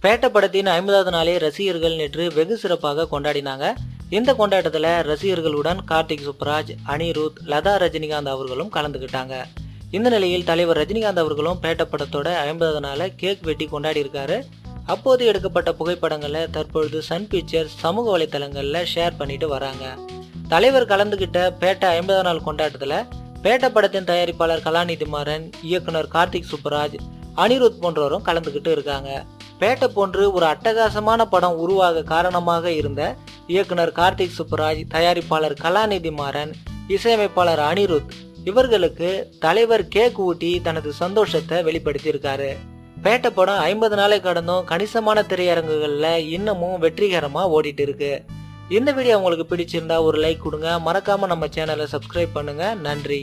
பேட்ட படத்தின் 50வது நாளை ரசிகர்கள் நேற்று வெகு சிறப்பாக கொண்டாடினாங்க. இந்த கொண்டாட்டத்தில் ரசிகர்களுடன் கார்த்திக் சுப்புராஜ், அனிருத், லதா ரஜினிகாந்த் அவர்களும் கலந்துக்கிட்டாங்க. இந்த நிலையில் தலைவர் ரஜினிகாந்த் அவர்களும் பேட்ட படத்தோட 50வது நாளை கேக் வெட்டி கொண்டாடி இருக்காரு. அப்போது எடுக்கப்பட்ட புகைப்படங்களை தற்பொழுது சன் பிக்சர்ஸ் சமூக வலைத்தளங்களில் ஷேர் பண்ணிட்டு வராங்க. தலைவர் கலந்துகிட்ட பேட்ட 50வது நாள் கொண்டாட்டத்தில் பேட்ட படத்தின் தயாரிப்பாளர் கலாநிதி மாறன், இயக்குனர் கார்த்திக் சுப்புராஜ், அனிருத் போன்றவரும் கலந்துகிட்டு இருக்காங்க. பேட்ட போன்று ஒரு அட்டகாசமான படம் உருவாக காரணமாக இருந்த இயக்குனர் கார்த்திக் சுப்புராஜ், தயாரிப்பாளர் கலாநிதி மாறன், இசையமைப்பாளர் அனிருத் இவர்களுக்கு தலைவர் கேக் ஊட்டி தனது சந்தோஷத்தை வெளிப்படுத்தி இருக்காரு. பேட்ட படம் 50 நாளை கடந்தும் கணிசமான திரையரங்குகள்ல இன்னமும் வெற்றிகரமா ஓடிட்டு இருக்கு. இந்த வீடியோ உங்களுக்கு பிடிச்சிருந்தா ஒரு லைக் கொடுங்க. மறக்காம நம்ம சேனலை சப்ஸ்கிரைப் பண்ணுங்க. நன்றி.